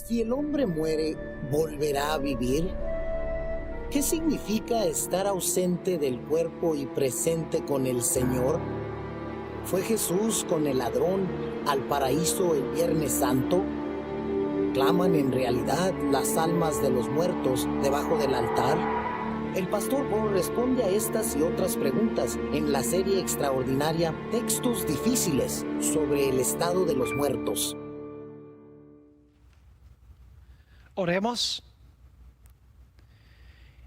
Si el hombre muere, ¿volverá a vivir? ¿Qué significa estar ausente del cuerpo y presente con el Señor? ¿Fue Jesús con el ladrón al paraíso el Viernes Santo? ¿Claman en realidad las almas de los muertos debajo del altar? El pastor Paul responde a estas y otras preguntas en la serie extraordinaria Textos Difíciles sobre el estado de los muertos. Oremos.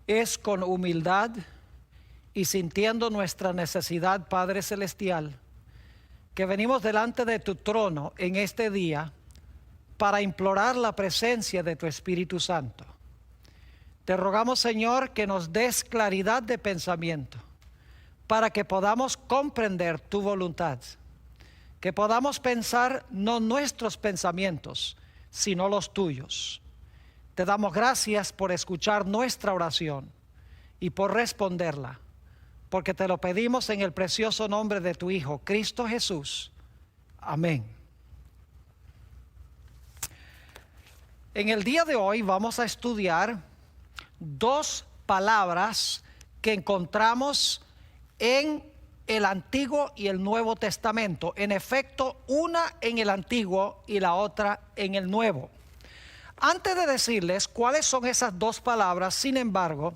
Es con humildad y sintiendo nuestra necesidad, Padre Celestial, que venimos delante de tu trono en este día para implorar la presencia de tu Espíritu Santo. Te rogamos, Señor, que nos des claridad de pensamiento para que podamos comprender tu voluntad, que podamos pensar no nuestros pensamientos, sino los tuyos. Te damos gracias por escuchar nuestra oración y por responderla, porque te lo pedimos en el precioso nombre de tu Hijo, Cristo Jesús. Amén. En el día de hoy vamos a estudiar dos palabras que encontramos en el Antiguo y el Nuevo Testamento. En efecto, una en el Antiguo y la otra en el Nuevo. Antes de decirles cuáles son esas dos palabras, sin embargo,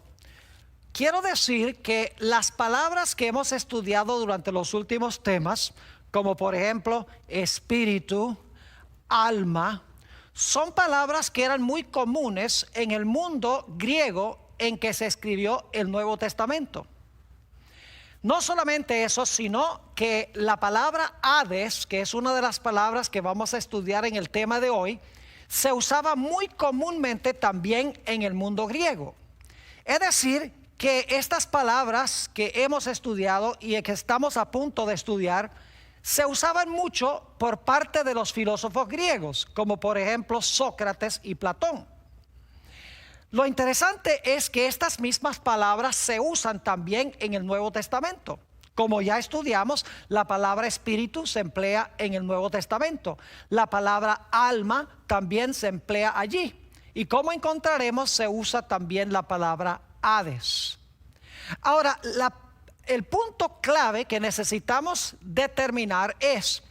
quiero decir que las palabras que hemos estudiado durante los últimos temas, como por ejemplo espíritu, alma, son palabras que eran muy comunes en el mundo griego en que se escribió el Nuevo Testamento. No solamente eso, sino que la palabra Hades, que es una de las palabras que vamos a estudiar en el tema de hoy, se usaba muy comúnmente también en el mundo griego. Es decir, que estas palabras que hemos estudiado y que estamos a punto de estudiar se usaban mucho por parte de los filósofos griegos, como por ejemplo Sócrates y Platón. Lo interesante es que estas mismas palabras se usan también en el Nuevo Testamento. Como ya estudiamos, la palabra espíritu se emplea en el Nuevo Testamento. La palabra alma también se emplea allí. Y como encontraremos, se usa también la palabra Hades. Ahora, el punto clave que necesitamos determinar es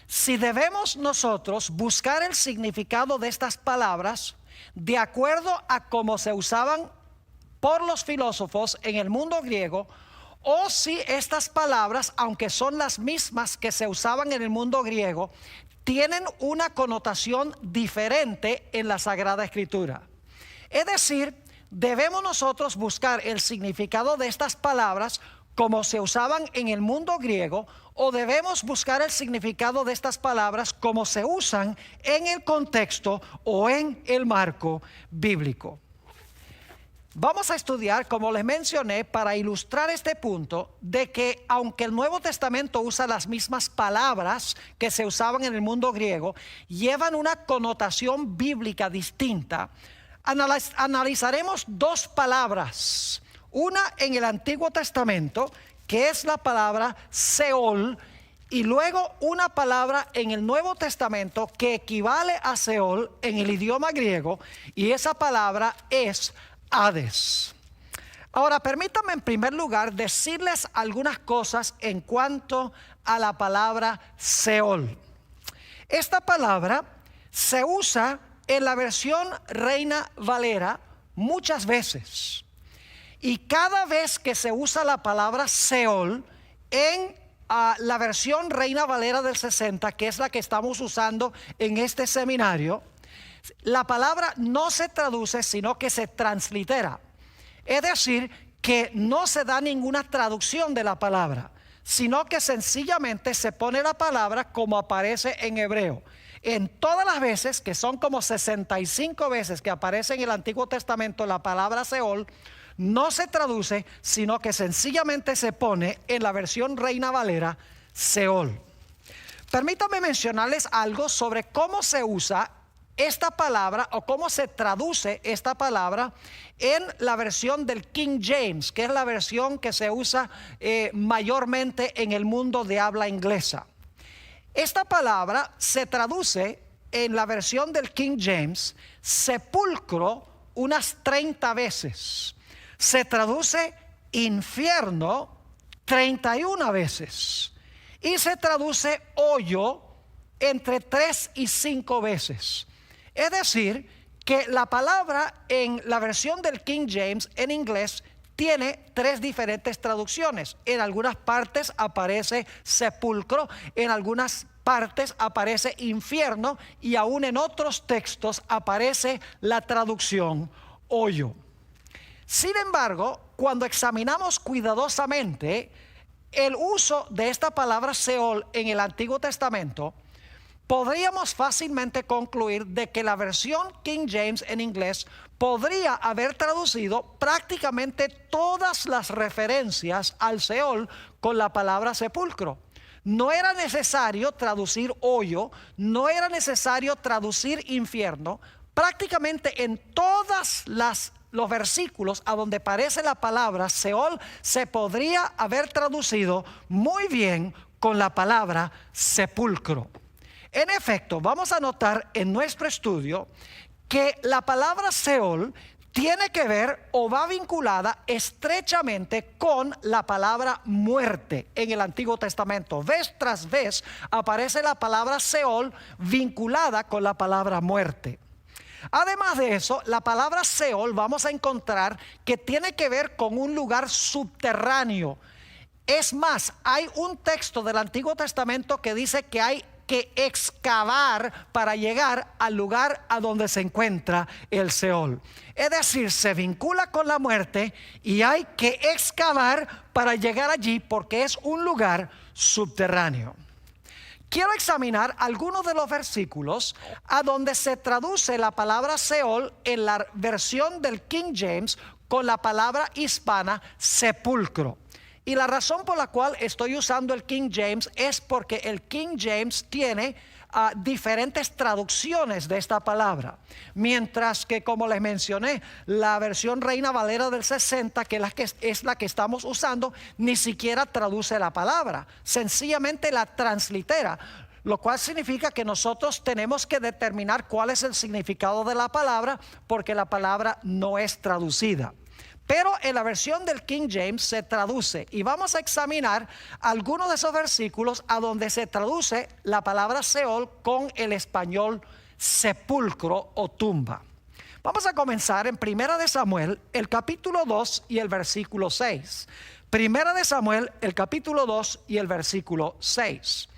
si debemos nosotros buscar el significado de estas palabras de acuerdo a cómo se usaban por los filósofos en el mundo griego, o si estas palabras, aunque son las mismas que se usaban en el mundo griego, tienen una connotación diferente en la Sagrada Escritura. Es decir, debemos nosotros buscar el significado de estas palabras como se usaban en el mundo griego, o debemos buscar el significado de estas palabras como se usan en el contexto o en el marco bíblico. Vamos a estudiar, como les mencioné, para ilustrar este punto, de que aunque el Nuevo Testamento usa las mismas palabras que se usaban en el mundo griego, llevan una connotación bíblica distinta. Analizaremos dos palabras, una en el Antiguo Testamento, que es la palabra Seol, y luego una palabra en el Nuevo Testamento que equivale a Seol en el idioma griego, y esa palabra es Hades. Ahora, permítanme en primer lugar decirles algunas cosas en cuanto a la palabra Seol. Esta palabra se usa en la versión Reina Valera muchas veces. Y cada vez que se usa la palabra Seol en la versión Reina Valera del 60, que es la que estamos usando en este seminario, la palabra no se traduce, sino que se translitera. Es decir, que no se da ninguna traducción de la palabra, sino que sencillamente se pone la palabra como aparece en hebreo. En todas las veces, que son como 65 veces que aparece en el Antiguo Testamento la palabra Seol, no se traduce, sino que sencillamente se pone en la versión Reina Valera Seol. Permítanme mencionarles algo sobre cómo se usa esta palabra o cómo se traduce esta palabra en la versión del King James, que es la versión que se usa mayormente en el mundo de habla inglesa. Esta palabra se traduce en la versión del King James sepulcro unas 30 veces. Se traduce infierno 31 veces. Y se traduce hoyo entre 3 y 5 veces. Es decir, que la palabra en la versión del King James en inglés tiene 3 diferentes traducciones. En algunas partes aparece sepulcro, en algunas partes aparece infierno y aún en otros textos aparece la traducción hoyo. Sin embargo, cuando examinamos cuidadosamente el uso de esta palabra Seol en el Antiguo Testamento, podríamos fácilmente concluir de que la versión King James en inglés podría haber traducido prácticamente todas las referencias al Seol con la palabra sepulcro. No era necesario traducir hoyo, no era necesario traducir infierno. Prácticamente en todas los versículos a donde aparece la palabra Seol se podría haber traducido muy bien con la palabra sepulcro. En efecto, vamos a notar en nuestro estudio que la palabra Seol tiene que ver o va vinculada estrechamente con la palabra muerte en el Antiguo Testamento. Vez tras vez aparece la palabra Seol vinculada con la palabra muerte. Además de eso, la palabra Seol vamos a encontrar que tiene que ver con un lugar subterráneo. Es más, hay un texto del Antiguo Testamento que dice que hay que excavar para llegar al lugar a donde se encuentra el Seol. Es decir, se vincula con la muerte y hay que excavar para llegar allí porque es un lugar subterráneo. Quiero examinar algunos de los versículos a donde se traduce la palabra Seol en la versión del King James con la palabra hispana sepulcro. Y la razón por la cual estoy usando el King James es porque el King James tiene diferentes traducciones de esta palabra. Mientras que, como les mencioné, la versión Reina Valera del 60, que es la que estamos usando, ni siquiera traduce la palabra. Sencillamente la translitera. Lo cual significa que nosotros tenemos que determinar cuál es el significado de la palabra porque la palabra no es traducida. Pero en la versión del King James se traduce y vamos a examinar algunos de esos versículos a donde se traduce la palabra Seol con el español sepulcro o tumba. Vamos a comenzar en 1 de Samuel, el capítulo 2 y el versículo 6. 1 de Samuel, el capítulo 2 y el versículo 6.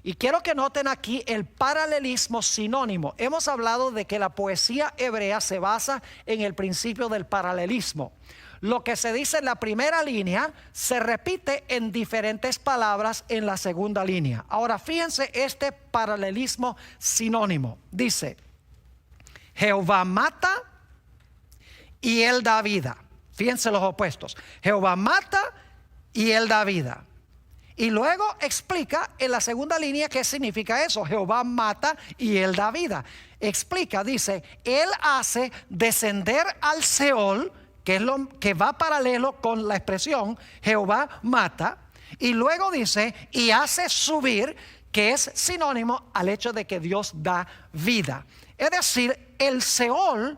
Y quiero que noten aquí el paralelismo sinónimo. Hemos hablado de que la poesía hebrea se basa en el principio del paralelismo. Lo que se dice en la primera línea se repite en diferentes palabras en la segunda línea. Ahora fíjense este paralelismo sinónimo. Dice, Jehová mata y él da vida. Fíjense los opuestos. Jehová mata y él da vida. Y luego explica en la segunda línea qué significa eso. Jehová mata y él da vida. Explica, dice, él hace descender al Seol, que es lo que va paralelo con la expresión Jehová mata. Y luego dice, y hace subir, que es sinónimo al hecho de que Dios da vida. Es decir, el Seol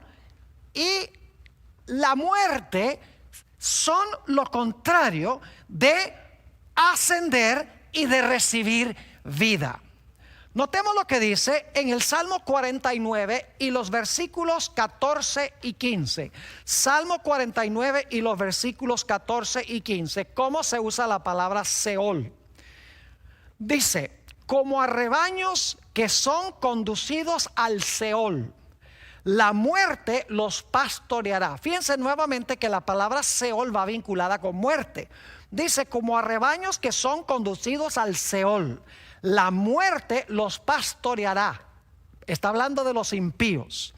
y la muerte son lo contrario de ascender y de recibir vida. Notemos lo que dice en el Salmo 49 y los versículos 14 y 15. Salmo 49 y los versículos 14 y 15. ¿Cómo se usa la palabra Seol? Dice, como a rebaños que son conducidos al Seol, la muerte los pastoreará. Fíjense nuevamente que la palabra Seol va vinculada con muerte. Dice, como a rebaños que son conducidos al Seol, la muerte los pastoreará. Está hablando de los impíos.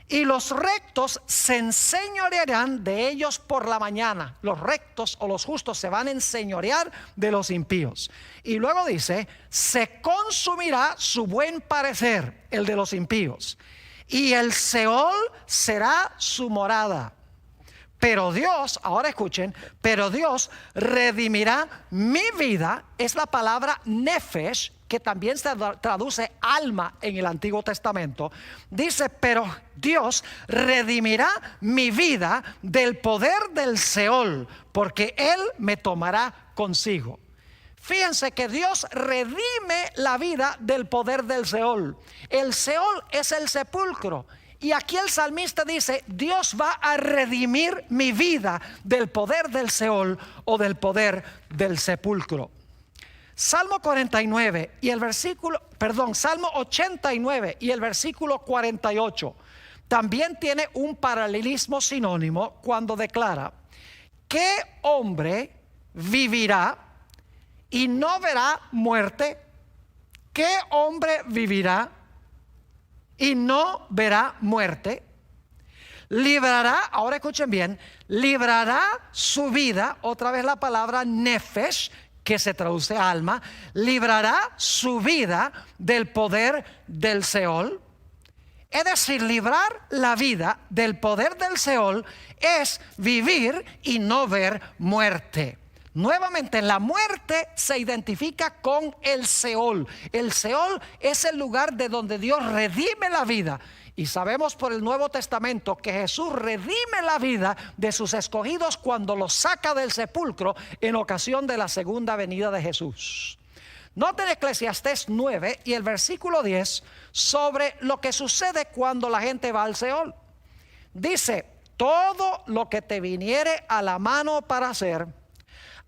Y los rectos se enseñorearán de ellos por la mañana. Los rectos o los justos se van a enseñorear de los impíos. Y luego dice, se consumirá su buen parecer, el de los impíos. Y el Seol será su morada. Pero Dios, ahora escuchen, pero Dios redimirá mi vida. Es la palabra nefesh, que también se traduce alma en el Antiguo Testamento. Dice, pero Dios redimirá mi vida del poder del Seol, porque Él me tomará consigo. Fíjense que Dios redime la vida del poder del Seol. El Seol es el sepulcro. Y aquí el salmista dice, Dios va a redimir mi vida del poder del Seol o del poder del sepulcro. Salmo 49 y el versículo, Salmo 89 y el versículo 48 también tiene un paralelismo sinónimo cuando declara: ¿qué hombre vivirá y no verá muerte? ¿Qué hombre vivirá y no verá muerte? Librará, ahora escuchen bien, librará su vida, otra vez la palabra nefesh, que se traduce alma, librará su vida del poder del Seol. Es decir, librar la vida del poder del Seol es vivir y no ver muerte. Nuevamente, la muerte se identifica con el Seol. El Seol es el lugar de donde Dios redime la vida. Y sabemos por el Nuevo Testamento que Jesús redime la vida de sus escogidos cuando los saca del sepulcro en ocasión de la segunda venida de Jesús. Noten Eclesiastés 9 y el versículo 10 sobre lo que sucede cuando la gente va al Seol. Dice: todo lo que te viniere a la mano para hacer,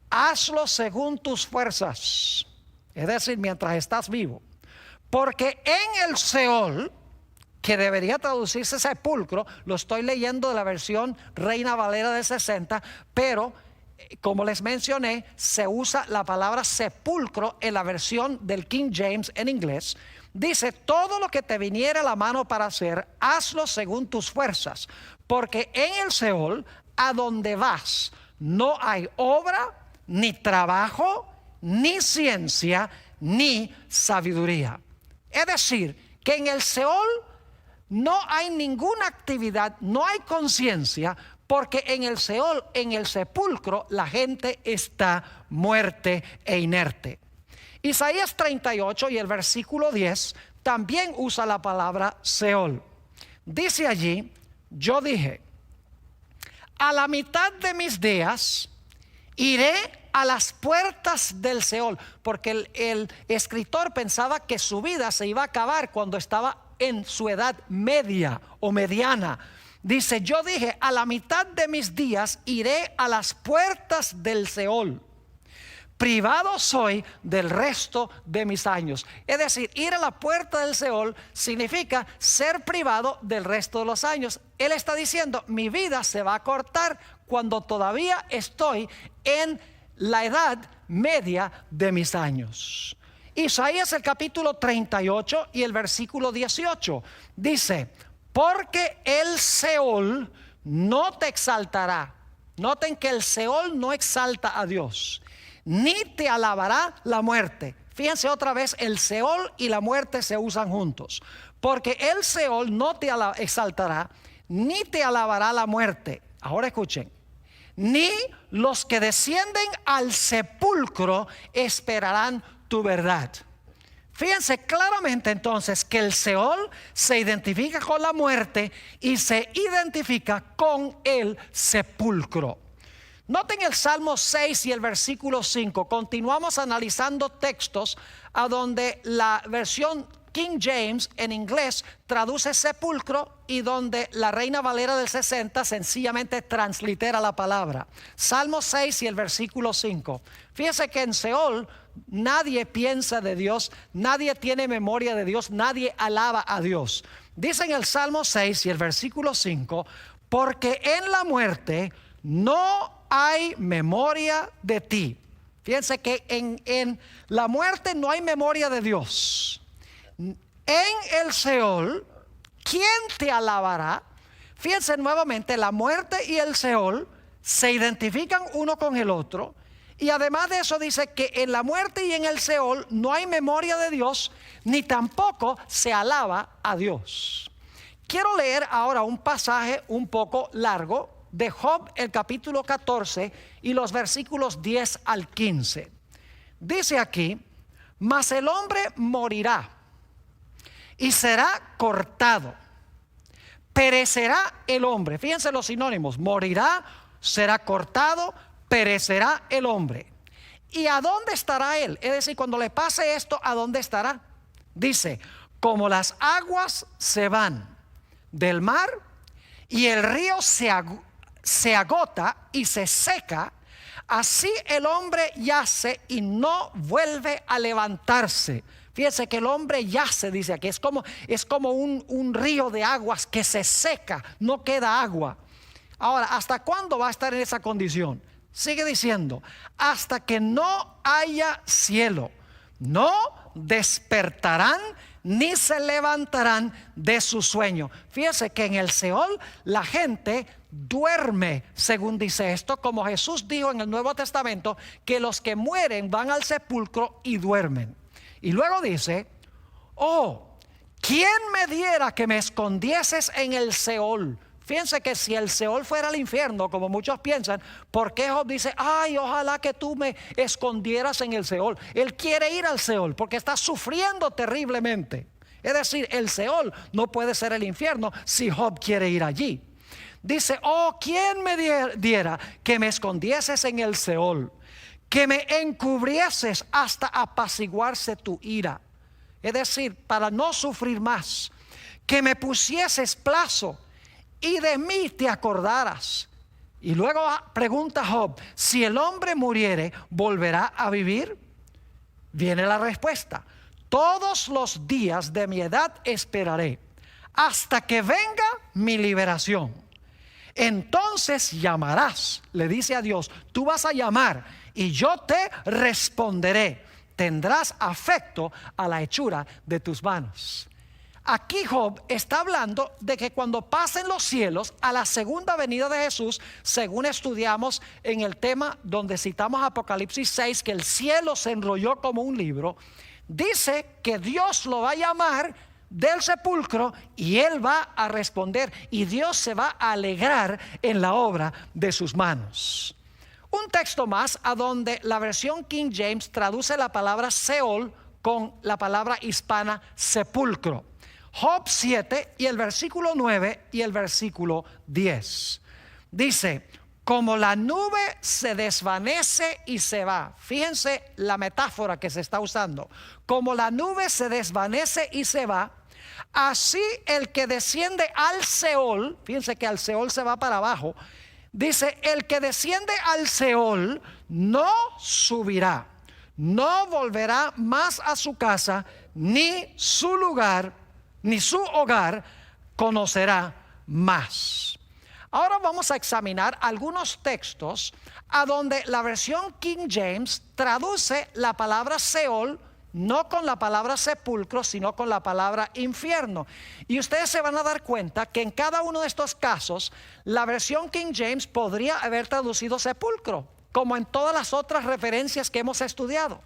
hazlo según tus fuerzas, es decir, mientras estás vivo. Porque en el Seol, que debería traducirse sepulcro, lo estoy leyendo de la versión Reina Valera de 60, pero como les mencioné, se usa la palabra sepulcro en la versión del King James en inglés. Dice: todo lo que te viniera a la mano para hacer, hazlo según tus fuerzas, porque en el Seol, a donde vas, no hay obra, ni trabajo, ni ciencia, ni sabiduría. Es decir, que en el Seol no hay ninguna actividad, no hay conciencia, porque en el Seol, en el sepulcro, la gente está muerte e inerte. Isaías 38 y el versículo 10 también usa la palabra Seol. Dice allí: yo dije, a la mitad de mis días iré a las puertas del Seol, porque el escritor pensaba que su vida se iba a acabar cuando estaba en su edad media o mediana. Dice: yo dije, a la mitad de mis días iré a las puertas del Seol. Privado soy del resto de mis años. Es decir, ir a la puerta del Seol significa ser privado del resto de los años. Él está diciendo: mi vida se va a cortar cuando todavía estoy en la edad media de mis años. Isaías el capítulo 38 y el versículo 18 dice: porque el Seol no te exaltará. Noten que el Seol no exalta a Dios, ni te alabará la muerte. Fíjense otra vez, el Seol y la muerte se usan juntos. Porque el Seol no te exaltará, ni te alabará la muerte. Ahora escuchen: ni los que descienden al sepulcro esperarán tu verdad. Fíjense claramente entonces que el Seol se identifica con la muerte y se identifica con el sepulcro. Noten el Salmo 6 y el versículo 5. Continuamos analizando textos a donde la versión King James en inglés traduce sepulcro y donde la Reina Valera del 60 sencillamente translitera la palabra. Salmo 6 y el versículo 5. Fíjense que en Seol nadie piensa de Dios, nadie tiene memoria de Dios, nadie alaba a Dios. Dice en el Salmo 6 y el versículo 5: porque en la muerte no hay memoria de ti. Fíjense que en la muerte no hay memoria de Dios. En el Seol, ¿quién te alabará? Fíjense nuevamente, la muerte y el Seol se identifican uno con el otro. Y además de eso dice que en la muerte y en el Seol no hay memoria de Dios, ni tampoco se alaba a Dios. Quiero leer ahora un pasaje un poco largo de Job, el capítulo 14 y los versículos 10 al 15. Dice aquí: mas el hombre morirá y será cortado, perecerá el hombre. Fíjense los sinónimos: morirá, será cortado, perecerá el hombre. ¿Y a dónde estará él? Es decir, cuando le pase esto, ¿a dónde estará? Dice: como las aguas se van del mar y el río se agota y se seca, así el hombre yace y no vuelve a levantarse. Fíjense que el hombre yace, dice aquí, es como un río de aguas que se seca, no queda agua. Ahora, ¿hasta cuándo va a estar en esa condición? Sigue diciendo: hasta que no haya cielo, no despertarán ni se levantarán de su sueño. Fíjese que en el Seol la gente duerme, según dice esto, como Jesús dijo en el Nuevo Testamento, que los que mueren van al sepulcro y duermen. Y luego dice: oh, ¿quién me diera que me escondieses en el Seol? Fíjense que si el Seol fuera el infierno, como muchos piensan, ¿por qué Job dice: ay, ojalá que tú me escondieras en el Seol? Él quiere ir al Seol porque está sufriendo terriblemente. Es decir, el Seol no puede ser el infierno si Job quiere ir allí. Dice: oh, ¿quién me diera que me escondieses en el Seol, que me encubrieses hasta apaciguarse tu ira? Es decir, para no sufrir más, que me pusieses plazo y de mí te acordaras. Y luego pregunta Job: si el hombre muriere, ¿volverá a vivir? Viene la respuesta: todos los días de mi edad esperaré, hasta que venga mi liberación. Entonces llamarás, le dice a Dios, tú vas a llamar y yo te responderé. Tendrás afecto a la hechura de tus manos. Aquí Job está hablando de que cuando pasen los cielos a la segunda venida de Jesús, según estudiamos en el tema donde citamos Apocalipsis 6, que el cielo se enrolló como un libro, dice que Dios lo va a llamar del sepulcro y él va a responder, y Dios se va a alegrar en la obra de sus manos. Un texto más a donde la versión King James traduce la palabra Seol con la palabra hispana sepulcro. Job 7 y el versículo 9 y el versículo 10. Dice: como la nube se desvanece y se va. Fíjense la metáfora que se está usando. Como la nube se desvanece y se va, así el que desciende al Seol, fíjense que al Seol se va para abajo, dice: el que desciende al Seol no subirá, no volverá más a su casa, ni su lugar, ni su hogar conocerá más. Ahora vamos a examinar algunos textos a donde la versión King James traduce la palabra Seol no con la palabra sepulcro, sino con la palabra infierno. Y ustedes se van a dar cuenta que en cada uno de estos casos la versión King James podría haber traducido sepulcro, como en todas las otras referencias que hemos estudiado.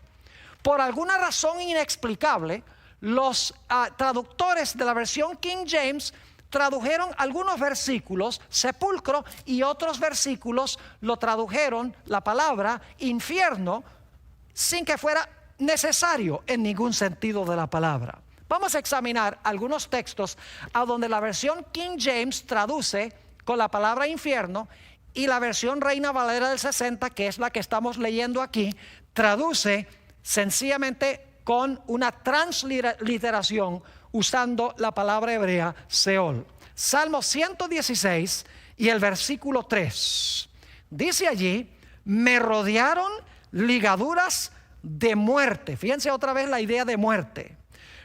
Por alguna razón inexplicable, los traductores de la versión King James tradujeron algunos versículos sepulcro y otros versículos lo tradujeron la palabra infierno sin que fuera necesario en ningún sentido de la palabra. Vamos a examinar algunos textos a donde la versión King James traduce con la palabra infierno y la versión Reina Valera del 60, que es la que estamos leyendo aquí, traduce sencillamente con una transliteración usando la palabra hebrea Seol. Salmo 116 y el versículo 3. Dice allí: me rodearon ligaduras de muerte. Fíjense otra vez la idea de muerte.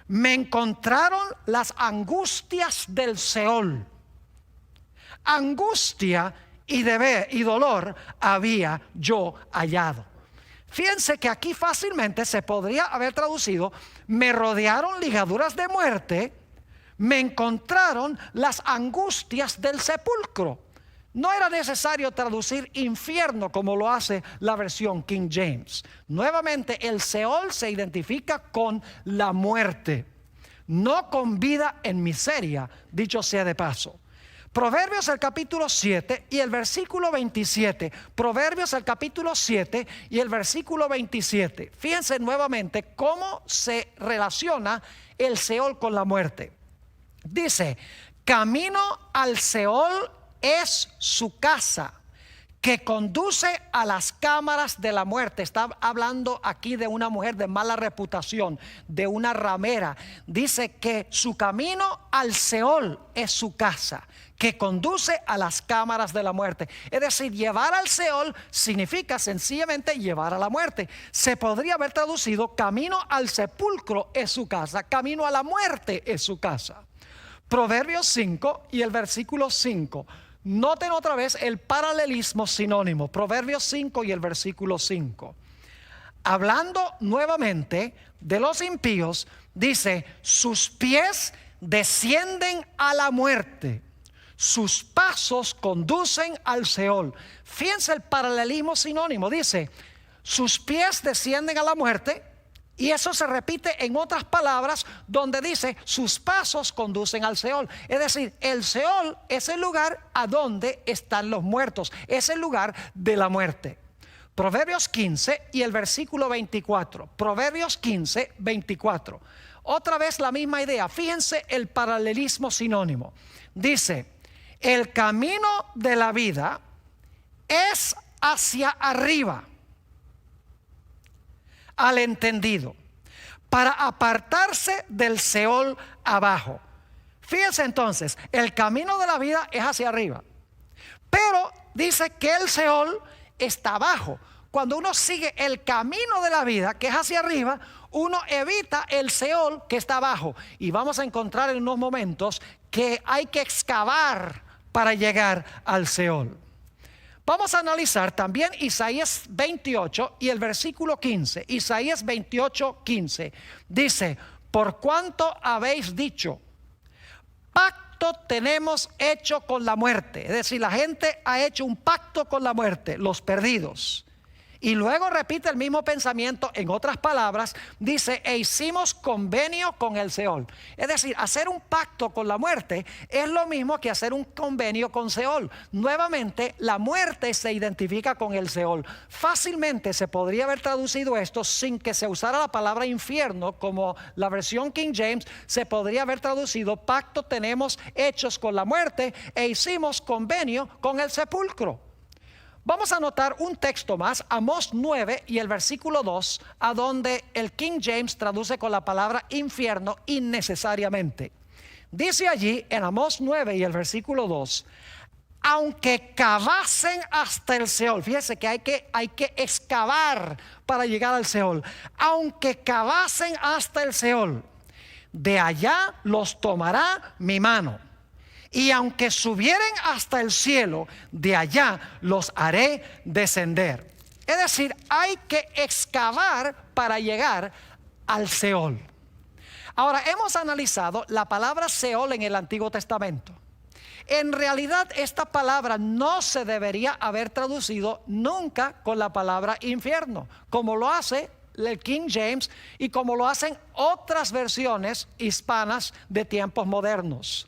Me encontraron las angustias del Seol. Angustia y dolor había yo hallado. Fíjense que aquí fácilmente se podría haber traducido: me rodearon ligaduras de muerte, me encontraron las angustias del sepulcro. No era necesario traducir infierno como lo hace la versión King James. Nuevamente, el Seol se identifica con la muerte, no con vida en miseria, dicho sea de paso. Proverbios el capítulo 7 y el versículo 27. Proverbios el capítulo 7 y el versículo 27. Fíjense nuevamente cómo se relaciona el Seol con la muerte. Dice: camino al Seol es su casa, que conduce a las cámaras de la muerte. Está hablando aquí de una mujer de mala reputación, de una ramera. Dice que su camino al Seol es su casa, que conduce a las cámaras de la muerte. Es decir, llevar al Seol significa sencillamente llevar a la muerte. Se podría haber traducido: camino al sepulcro es su casa, camino a la muerte es su casa. Proverbios 5 y el versículo 5. Noten otra vez el paralelismo sinónimo. Proverbios 5 y el versículo 5. Hablando nuevamente de los impíos, dice: sus pies descienden a la muerte, sus pasos conducen al Seol. Fíjense el paralelismo sinónimo. Dice: sus pies descienden a la muerte, y eso se repite en otras palabras donde dice: sus pasos conducen al Seol. Es decir, el Seol es el lugar a donde están los muertos, es el lugar de la muerte. Proverbios 15 y el versículo 24. Proverbios 15, 24. Otra vez la misma idea. Fíjense el paralelismo sinónimo. Dice: el camino de la vida es hacia arriba al entendido, para apartarse del Seol abajo. Fíjense entonces, el camino de la vida es hacia arriba, pero dice que el Seol está abajo. Cuando uno sigue el camino de la vida, que es hacia arriba, uno evita el Seol que está abajo. Y vamos a encontrar en unos momentos que hay que excavar para llegar al Seol. Vamos a analizar también Isaías 28 y el versículo 15. Isaías 28, 15. Dice: por cuanto habéis dicho, pacto tenemos hecho con la muerte. Es decir, la gente ha hecho un pacto con la muerte, los perdidos. Y luego repite el mismo pensamiento en otras palabras. Dice: e hicimos convenio con el Seol. Es decir, hacer un pacto con la muerte es lo mismo que hacer un convenio con Seol. Nuevamente, la muerte se identifica con el Seol. Fácilmente se podría haber traducido esto sin que se usara la palabra infierno, como la versión King James. Se podría haber traducido: pacto tenemos hechos con la muerte e hicimos convenio con el sepulcro. Vamos a notar un texto más, Amós 9 y el versículo 2, a donde el King James traduce con la palabra infierno innecesariamente. Dice allí en Amós 9 y el versículo 2: aunque cavasen hasta el Seol. Fíjese que hay que excavar para llegar al Seol. Aunque cavasen hasta el Seol, de allá los tomará mi mano. Y aunque subieren hasta el cielo, de allá los haré descender. Es decir, hay que excavar para llegar al Seol. Ahora, hemos analizado la palabra Seol en el Antiguo Testamento. En realidad, esta palabra no se debería haber traducido nunca con la palabra infierno, como lo hace el King James y como lo hacen otras versiones hispanas de tiempos modernos.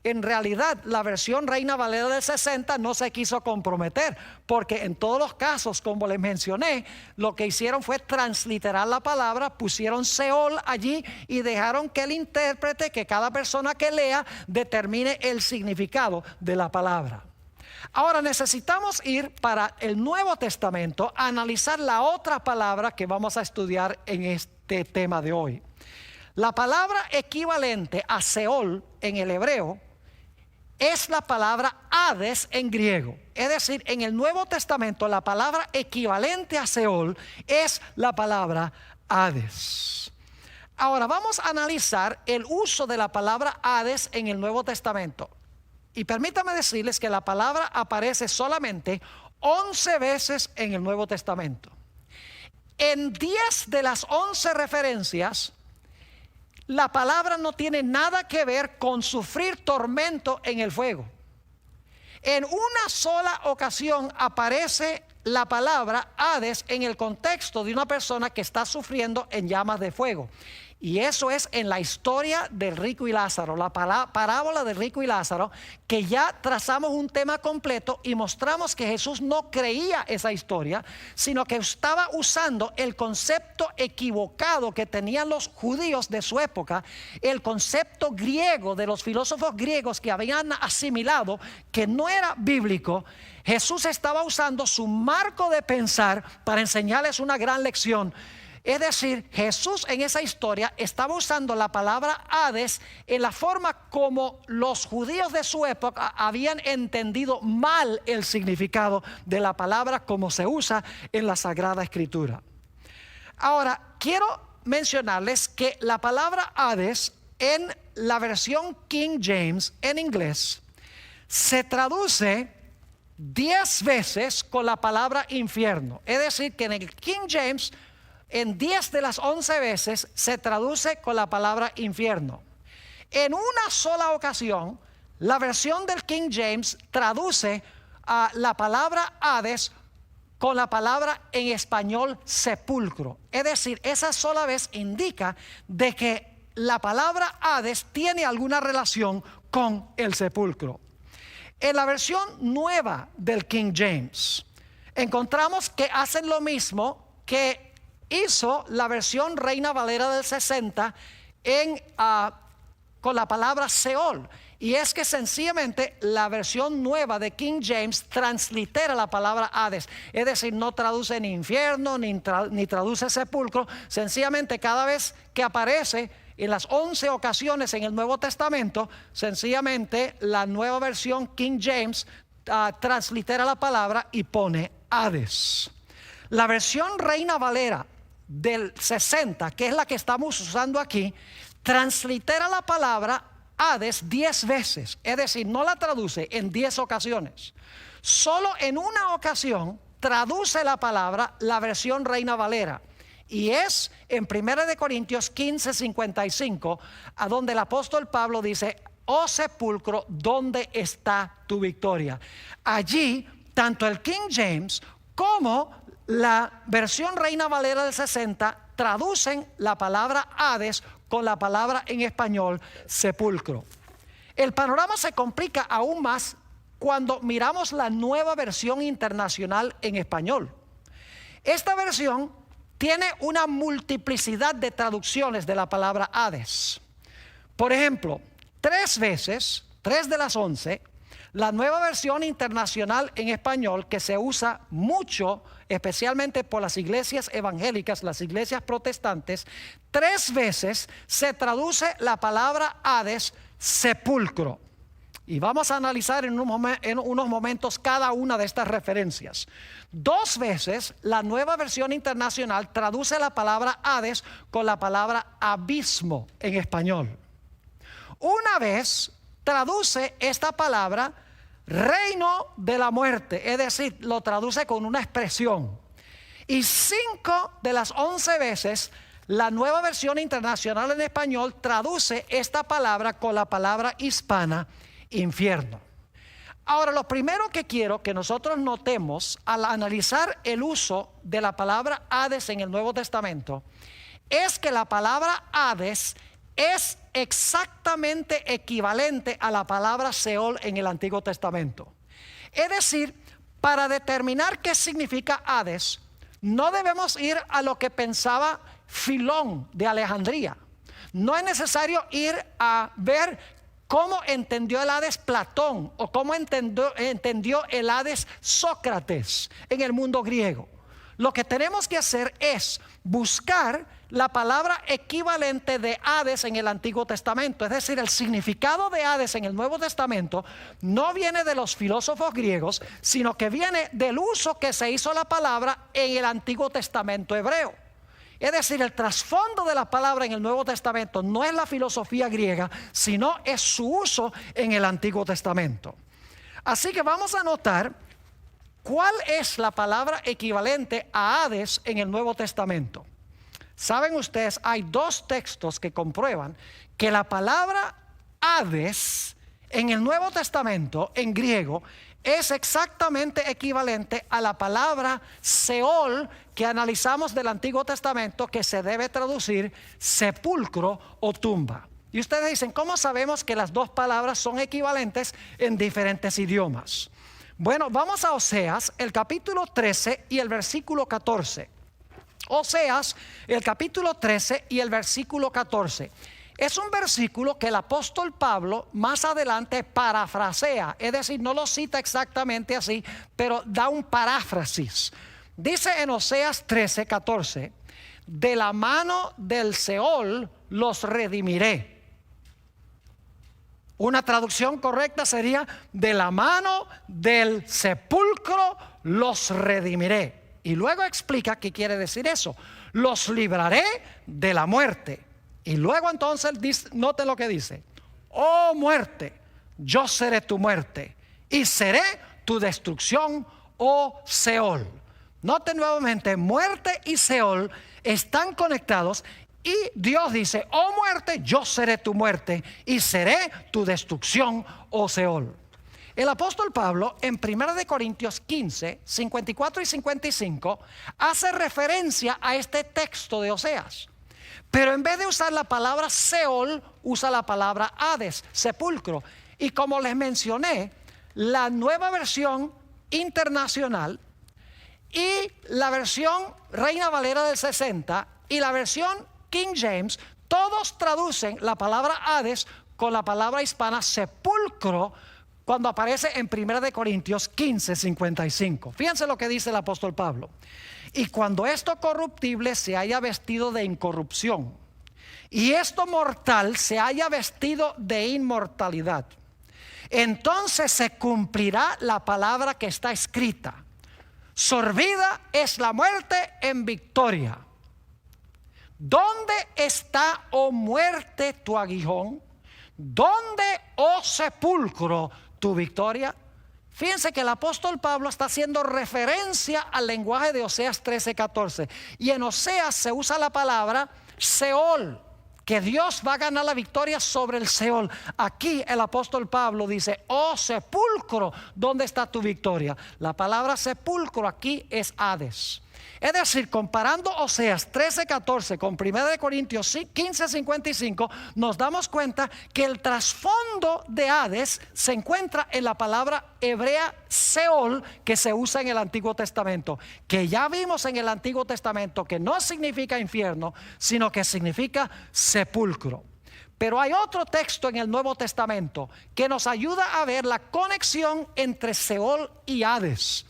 En realidad, la versión Reina Valera del 60 no se quiso comprometer, porque en todos los casos, como les mencioné, lo que hicieron fue transliterar la palabra, pusieron Seol allí y dejaron que el intérprete, que cada persona que lea, determine el significado de la palabra. Ahora necesitamos ir para el Nuevo Testamento a analizar la otra palabra que vamos a estudiar en este tema de hoy. La palabra equivalente a Seol en el hebreo es la palabra Hades en griego. Es decir, en el Nuevo Testamento la palabra equivalente a Seol es la palabra Hades. Ahora vamos a analizar el uso de la palabra Hades en el Nuevo Testamento. Y permítame decirles que la palabra aparece solamente 11 veces en el Nuevo Testamento. En 10 de las 11 referencias, la palabra no tiene nada que ver con sufrir tormento en el fuego. En una sola ocasión aparece la palabra Hades en el contexto de una persona que está sufriendo en llamas de fuego. Y eso es en la historia del rico y Lázaro, la parábola del rico y Lázaro, que ya trazamos un tema completo y mostramos que Jesús no creía esa historia, sino que estaba usando el concepto equivocado que tenían los judíos de su época, el concepto griego de los filósofos griegos que habían asimilado, que no era bíblico. Jesús estaba usando su marco de pensar para enseñarles una gran lección. Es decir, Jesús en esa historia estaba usando la palabra Hades en la forma como los judíos de su época habían entendido mal el significado de la palabra como se usa en la Sagrada Escritura. Ahora, quiero mencionarles que la palabra Hades en la versión King James en inglés se traduce 10 veces con la palabra infierno. Es decir, que en el King James en 10 de las 11 veces se traduce con la palabra infierno. En una sola ocasión, la versión del King James traduce la palabra Hades con la palabra en español sepulcro. Es decir, esa sola vez indica de que la palabra Hades tiene alguna relación con el sepulcro. En la versión nueva del King James, encontramos que hacen lo mismo que hizo la versión Reina Valera del 60 con la palabra Seol. Y es que sencillamente la versión nueva de King James translitera la palabra Hades. Es decir, no traduce ni infierno ni traduce sepulcro. Sencillamente cada vez que aparece en las 11 ocasiones en el Nuevo Testamento, sencillamente la nueva versión King James translitera la palabra y pone Hades. La versión Reina Valera del 60, que es la que estamos usando aquí, translitera la palabra Hades 10 veces. Es decir, no la traduce en 10 ocasiones. Solo en una ocasión traduce la palabra la versión Reina Valera. Y es en 1 Corintios 15, 55, a donde el apóstol Pablo dice: oh sepulcro, ¿dónde está tu victoria? Allí, tanto el King James como la versión Reina Valera del 60 traducen la palabra Hades con la palabra en español sepulcro. El panorama se complica aún más cuando miramos la nueva versión internacional en español. Esta versión tiene una multiplicidad de traducciones de la palabra Hades. Por ejemplo, 3 veces, 3 de las 11, la nueva versión internacional en español, que se usa mucho, especialmente por las iglesias evangélicas, las iglesias protestantes, 3 veces se traduce la palabra Hades sepulcro. Y vamos a analizar en unos momentos cada una de estas referencias. 2 veces la nueva versión internacional traduce la palabra Hades con la palabra abismo en español. Una vez traduce esta palabra reino de la muerte, es decir, lo traduce con una expresión. Y 5 de las 11 veces la nueva versión internacional en español traduce esta palabra con la palabra hispana infierno. Ahora, lo primero que quiero que nosotros notemos al analizar el uso de la palabra Hades en el Nuevo Testamento es que la palabra Hades es exactamente equivalente a la palabra Seol en el Antiguo Testamento. Es decir, para determinar qué significa Hades, no debemos ir a lo que pensaba Filón de Alejandría. No es necesario ir a ver cómo entendió el Hades Platón o cómo entendió el Hades Sócrates en el mundo griego. Lo que tenemos que hacer es buscar la palabra equivalente de Hades en el Antiguo Testamento. Es decir, el significado de Hades en el Nuevo Testamento no viene de los filósofos griegos, sino que viene del uso que se hizo la palabra en el Antiguo Testamento hebreo. Es decir, el trasfondo de la palabra en el Nuevo Testamento no es la filosofía griega, sino es su uso en el Antiguo Testamento. Así que vamos a notar cuál es la palabra equivalente a Hades en el Nuevo Testamento. Saben ustedes, hay 2 textos que comprueban que la palabra Hades en el Nuevo Testamento, en griego, es exactamente equivalente a la palabra Seol que analizamos del Antiguo Testamento, que se debe traducir sepulcro o tumba. Y ustedes dicen, ¿cómo sabemos que las dos palabras son equivalentes en diferentes idiomas? Bueno, vamos a Oseas, el capítulo 13 y el versículo 14. Oseas, el capítulo 13 y el versículo 14. Es un versículo que el apóstol Pablo más adelante parafrasea, es decir, no lo cita exactamente así, pero da un paráfrasis. Dice en Oseas 13, 14, de la mano del Seol los redimiré. Una traducción correcta sería, de la mano del sepulcro los redimiré. Y luego explica qué quiere decir eso. Los libraré de la muerte. Y luego entonces noten lo que dice: oh muerte, yo seré tu muerte y seré tu destrucción, oh Seol. Noten nuevamente, muerte y Seol están conectados. Y Dios dice: oh muerte, yo seré tu muerte y seré tu destrucción, oh Seol. El apóstol Pablo en 1 Corintios 15, 54 y 55 hace referencia a este texto de Oseas. Pero en vez de usar la palabra Seol, usa la palabra Hades, sepulcro. Y como les mencioné, la nueva versión internacional y la versión Reina Valera del 60 y la versión King James, todos traducen la palabra Hades con la palabra hispana sepulcro cuando aparece en 1 Corintios 15, 55. Fíjense lo que dice el apóstol Pablo. Y cuando esto corruptible se haya vestido de incorrupción y esto mortal se haya vestido de inmortalidad, entonces se cumplirá la palabra que está escrita: sorbida es la muerte en victoria. ¿Dónde está, oh muerte, tu aguijón? ¿Dónde, oh sepulcro, tu victoria? Fíjense que el apóstol Pablo está haciendo referencia al lenguaje de Oseas 13, 14. Y en Oseas se usa la palabra Seol, que Dios va a ganar la victoria sobre el Seol. Aquí el apóstol Pablo dice: oh sepulcro, ¿dónde está tu victoria? La palabra sepulcro aquí es Hades. Es decir, comparando Oseas 13:14 con 1 Corintios 15:55, nos damos cuenta que el trasfondo de Hades se encuentra en la palabra hebrea Seol, que se usa en el Antiguo Testamento, que ya vimos en el Antiguo Testamento que no significa infierno, sino que significa sepulcro. Pero hay otro texto en el Nuevo Testamento que nos ayuda a ver la conexión entre Seol y Hades.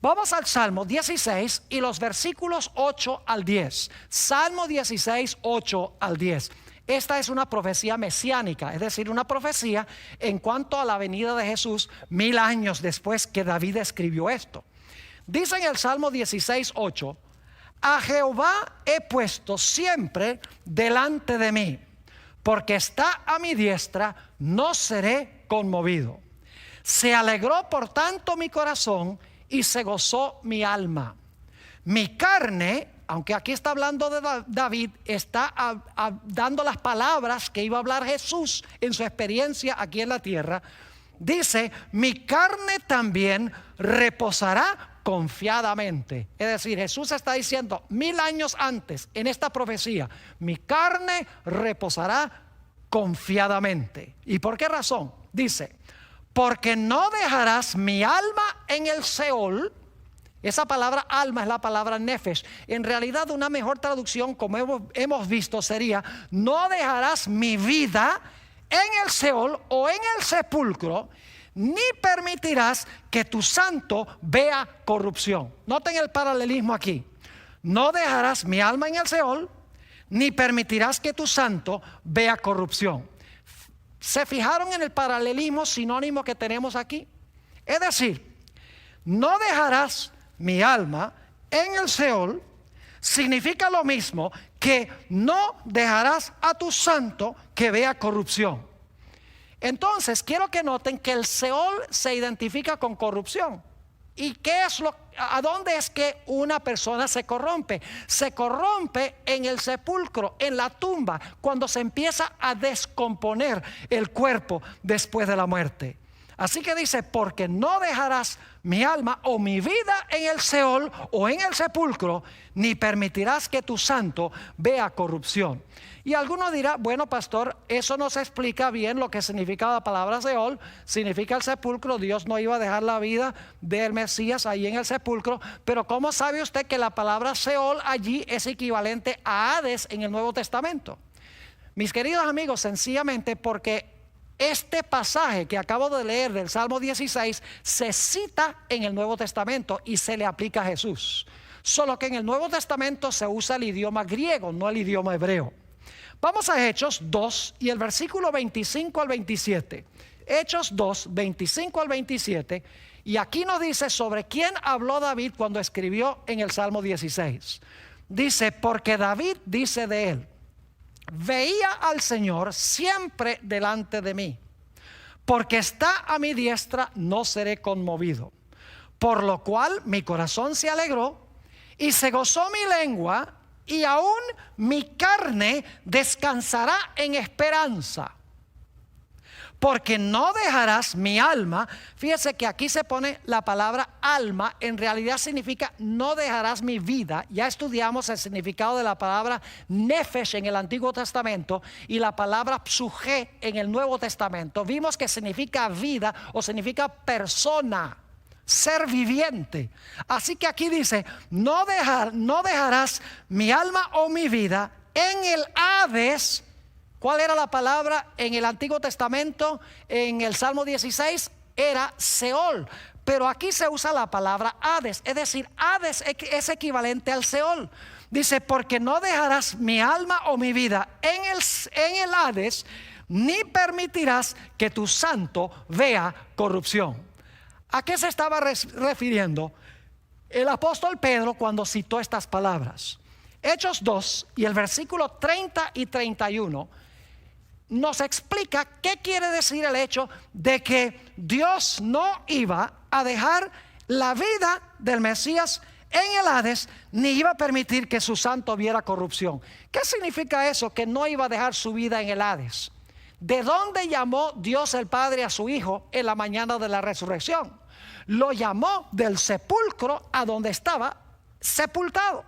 Vamos al Salmo 16 y los versículos 8 al 10. Salmo 16, 8 al 10. Esta es una profecía mesiánica, es decir, una profecía en cuanto a la venida de Jesús 1000 años después que David escribió esto. Dice en el Salmo 16, 8: a Jehová he puesto siempre delante de mí, porque está a mi diestra, no seré conmovido. Se alegró por tanto mi corazón y se gozó mi alma. Mi carne, aunque aquí está hablando de David, está dando las palabras que iba a hablar Jesús en su experiencia aquí en la tierra. Dice: mi carne también reposará confiadamente. Es decir, Jesús está diciendo 1000 años antes en esta profecía: mi carne reposará confiadamente. ¿Y por qué razón? Dice: porque no dejarás mi alma en el Seol. Esa palabra alma es la palabra nefesh. En realidad, una mejor traducción, como hemos visto, sería: no dejarás mi vida en el Seol o en el sepulcro, ni permitirás que tu santo vea corrupción. Noten el paralelismo aquí: no dejarás mi alma en el Seol, ni permitirás que tu santo vea corrupción. ¿Se fijaron en el paralelismo sinónimo que tenemos aquí? Es decir, no dejarás mi alma en el Seol significa lo mismo que no dejarás a tu santo que vea corrupción. Entonces quiero que noten que el Seol se identifica con corrupción ¿Y a dónde es que una persona se corrompe? Se corrompe en el sepulcro, en la tumba, cuando se empieza a descomponer el cuerpo después de la muerte. Así que dice, porque no dejarás mi alma o mi vida en el Seol o en el sepulcro, ni permitirás que tu santo vea corrupción. Y alguno dirá, bueno, pastor, eso no se explica bien lo que significa la palabra Seol. Significa el sepulcro. Dios no iba a dejar la vida del Mesías ahí en el sepulcro. Pero ¿cómo sabe usted que la palabra Seol allí es equivalente a Hades en el Nuevo Testamento? Mis queridos amigos, sencillamente porque este pasaje que acabo de leer del Salmo 16 se cita en el Nuevo Testamento y se le aplica a Jesús. Solo que en el Nuevo Testamento se usa el idioma griego, no el idioma hebreo. Vamos a Hechos 2 y el versículo 25 al 27. Hechos 2, 25 al 27. Y aquí nos dice sobre quién habló David cuando escribió en el Salmo 16. Dice, porque David dice de él, veía al Señor siempre delante de mí, porque está a mi diestra, no seré conmovido. Por lo cual mi corazón se alegró y se gozó mi lengua, y aún mi carne descansará en esperanza. Porque no dejarás mi alma. Fíjese que aquí se pone la palabra alma, en realidad significa no dejarás mi vida. Ya estudiamos el significado de la palabra nefesh en el Antiguo Testamento y la palabra psuje en el Nuevo Testamento. Vimos que significa vida o significa persona, ser viviente. Así que aquí dice, no dejarás mi alma o mi vida en el Hades. ¿Cuál era la palabra en el Antiguo Testamento? En el Salmo 16 era Seol, pero aquí se usa la palabra Hades, es decir, Hades es equivalente al Seol. Dice, porque no dejarás mi alma o mi vida en el Hades, ni permitirás que tu santo vea corrupción. ¿A qué se estaba refiriendo el apóstol Pedro cuando citó estas palabras? Hechos 2 y el versículo 30 y 31 nos explica qué quiere decir el hecho de que Dios no iba a dejar la vida del Mesías en el Hades, ni iba a permitir que su santo viera corrupción. ¿Qué significa eso? Que no iba a dejar su vida en el Hades. ¿De dónde llamó Dios el Padre a su Hijo en la mañana de la resurrección? Lo llamó del sepulcro a donde estaba sepultado.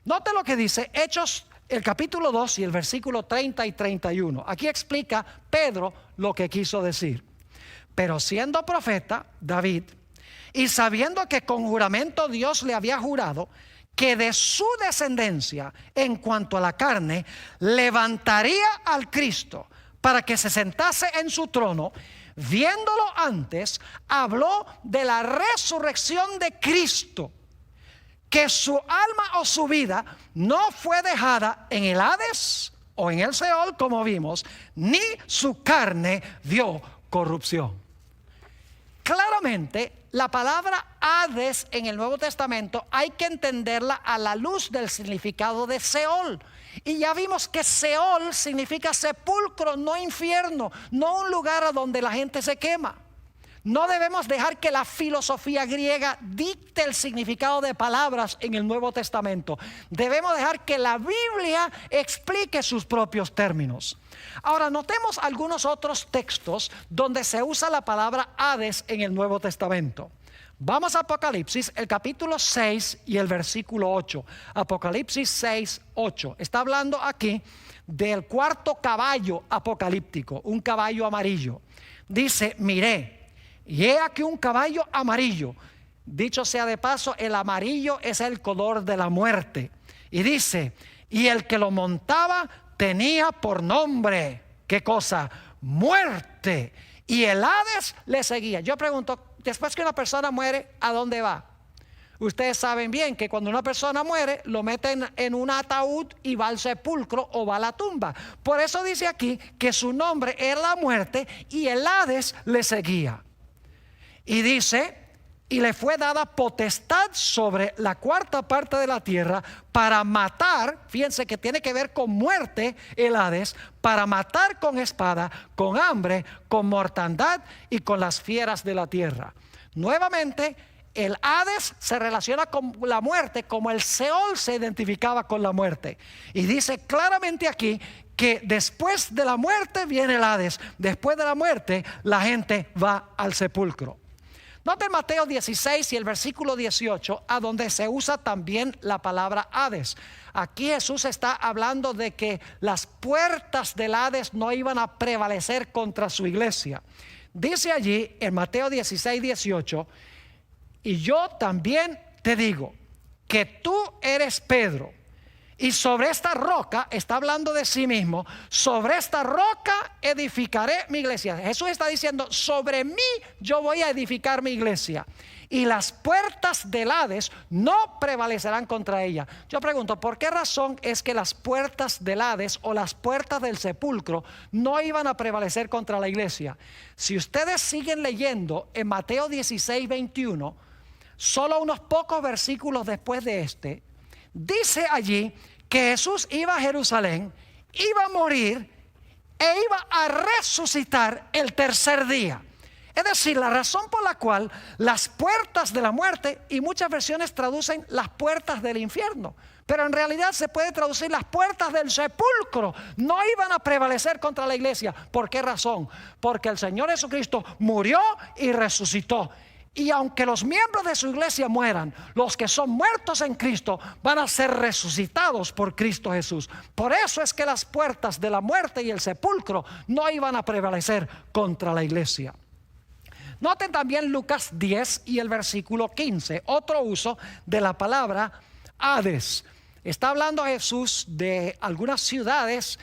Note lo que dice Hechos, el capítulo 2 y el versículo 30 y 31. Aquí explica Pedro lo que quiso decir. Pero siendo profeta, David, y sabiendo que con juramento Dios le había jurado que de su descendencia, en cuanto a la carne, levantaría al Cristo para que se sentase en su trono, viéndolo antes, habló de la resurrección de Cristo, que su alma o su vida no fue dejada en el Hades o en el Seol, como vimos, ni su carne vio corrupción. Claramente, la palabra Hades en el Nuevo Testamento hay que entenderla a la luz del significado de Seol. Y ya vimos que Seol significa sepulcro, no infierno, no un lugar a donde la gente se quema. No debemos dejar que la filosofía griega dicte el significado de palabras en el Nuevo Testamento. Debemos dejar que la Biblia explique sus propios términos. Ahora, notemos algunos otros textos donde se usa la palabra Hades en el Nuevo Testamento. Vamos a Apocalipsis, el capítulo 6 y el versículo 8. Apocalipsis 6, 8. Está hablando aquí del cuarto caballo apocalíptico, un caballo amarillo. Dice, miré, y he aquí un caballo amarillo. Dicho sea de paso, el amarillo es el color de la muerte. Y dice, y el que lo montaba tenía por nombre, ¿qué cosa? Muerte. Y el Hades le seguía. Yo pregunto, después que una persona muere, ¿a dónde va? Ustedes saben bien que cuando una persona muere, lo meten en un ataúd y va al sepulcro o va a la tumba. Por eso dice aquí que su nombre era la muerte y el Hades le seguía. Y dice, y le fue dada potestad sobre la cuarta parte de la tierra para matar, fíjense que tiene que ver con muerte el Hades, para matar con espada, con hambre, con mortandad y con las fieras de la tierra. Nuevamente, El Hades se relaciona con la muerte como el Seol se identificaba con la muerte. Y dice claramente aquí que después de la muerte viene el Hades. Después de la muerte la gente va al sepulcro. Noten Mateo 16 y el versículo 18, a donde se usa también la palabra Hades. Aquí Jesús está hablando de que las puertas del Hades no iban a prevalecer contra su iglesia. Dice allí en Mateo 16, 18, y yo también te digo que tú eres Pedro, y sobre esta roca, está hablando de sí mismo, sobre esta roca edificaré mi iglesia. Jesús está diciendo, sobre mí yo voy a edificar mi iglesia, y las puertas del Hades no prevalecerán contra ella. Yo pregunto, ¿por qué razón es que las puertas del Hades o las puertas del sepulcro no iban a prevalecer contra la iglesia? Si ustedes siguen leyendo en Mateo 16, 21, solo unos pocos versículos después de este, dice allí que Jesús iba a Jerusalén, iba a morir e iba a resucitar el tercer día. Es decir, la razón por la cual las puertas de la muerte, y muchas versiones traducen las puertas del infierno, pero en realidad se puede traducir las puertas del sepulcro, no iban a prevalecer contra la iglesia. ¿Por qué razón? Porque el Señor Jesucristo murió y resucitó. Y aunque los miembros de su iglesia mueran, los que son muertos en Cristo van a ser resucitados por Cristo Jesús. Por eso es que las puertas de la muerte y el sepulcro no iban a prevalecer contra la iglesia. Noten también Lucas 10 y el versículo 15, otro uso de la palabra Hades. Está hablando Jesús de algunas ciudades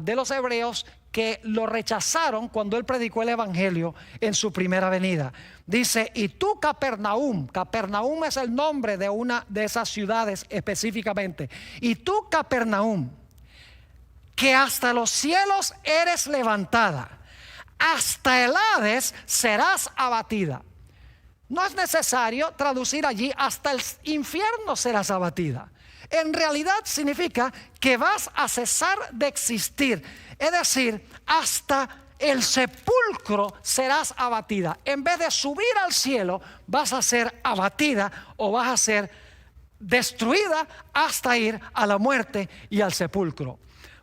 de los hebreos que lo rechazaron cuando él predicó el evangelio en su primera venida. Dice, y tú Capernaum, Capernaum es el nombre de una de esas ciudades específicamente, y tú Capernaum, que hasta los cielos eres levantada, hasta el Hades serás abatida. No es necesario traducir allí hasta el infierno serás abatida. En realidad significa que vas a cesar de existir. Es decir, hasta el sepulcro serás abatida. En vez de subir al cielo, vas a ser abatida o vas a ser destruida hasta ir a la muerte y al sepulcro.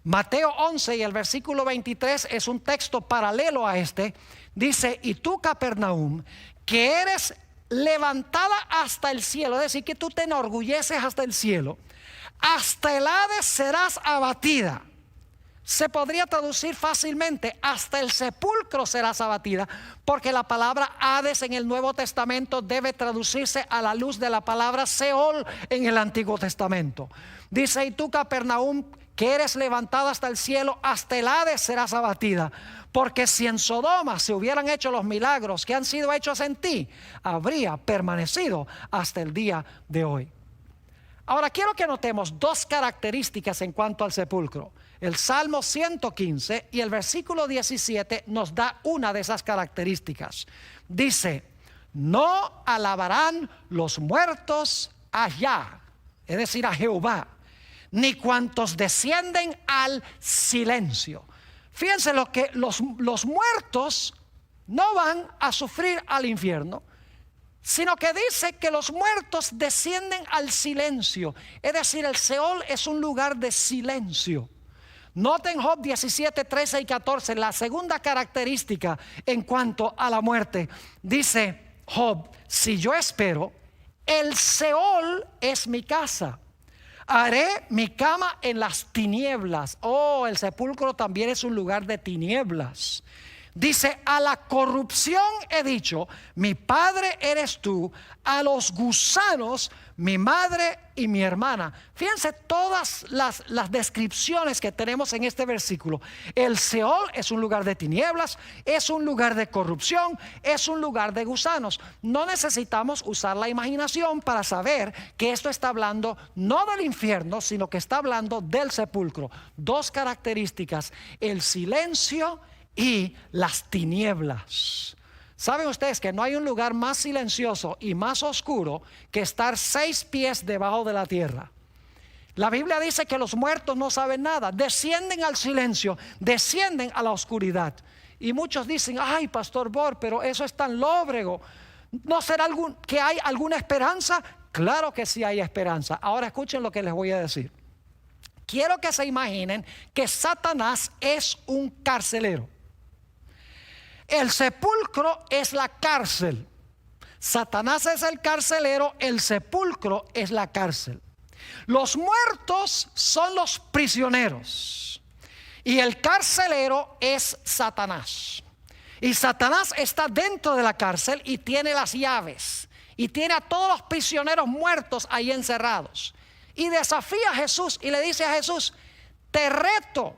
Mateo 11 y el versículo 23 es un texto paralelo a este. Dice, y tú Capernaum, que eres levantada hasta el cielo, es decir, que tú te enorgulleces hasta el cielo, hasta el Hades serás abatida. Se podría traducir fácilmente, hasta el sepulcro serás abatida, porque la palabra Hades en el Nuevo Testamento debe traducirse a la luz de la palabra Seol en el Antiguo Testamento. Dice, y tú Capernaum, que eres levantada hasta el cielo, hasta el Hades serás abatida. Porque si en Sodoma se hubieran hecho los milagros que han sido hechos en ti, habría permanecido hasta el día de hoy. Ahora quiero que notemos dos características en cuanto al sepulcro. El Salmo 115 y el versículo 17 nos da una de esas características. Dice, no alabarán los muertos a Yah, es decir, a Jehová, ni cuantos descienden al silencio. Fíjense lo que los muertos no van a sufrir al infierno, sino que dice que los muertos descienden al silencio. Es decir, el Seol es un lugar de silencio. Noten Job 17, 13 y 14, la segunda característica en cuanto a la muerte. Dice Job, si yo espero, el Seol es mi casa. Haré mi cama en las tinieblas. Oh, el sepulcro también es un lugar de tinieblas. Dice, a la corrupción he dicho, mi padre eres tú, a los gusanos, mi madre y mi hermana. Fíjense todas las descripciones que tenemos en este versículo. El Seol es un lugar de tinieblas, es un lugar de corrupción, es un lugar de gusanos. No necesitamos usar la imaginación para saber que esto está hablando no del infierno, sino que está hablando del sepulcro. Dos características, el silencio y las tinieblas. ¿Saben ustedes que no hay un lugar más silencioso y más oscuro que estar 6 pies debajo de la tierra? La Biblia dice que los muertos no saben nada, descienden al silencio, descienden a la oscuridad. Y muchos dicen, ay, Pastor Bor, pero eso es tan lóbrego. ¿No será que hay alguna esperanza? Claro que sí hay esperanza. Ahora escuchen lo que les voy a decir. Quiero que se imaginen que Satanás es un carcelero. El sepulcro es la cárcel. Satanás es el carcelero, el sepulcro es la cárcel. Los muertos son los prisioneros y el carcelero es Satanás. Y Satanás está dentro de la cárcel y tiene las llaves y tiene a todos los prisioneros muertos ahí encerrados. Y desafía a Jesús y le dice a Jesús: te reto,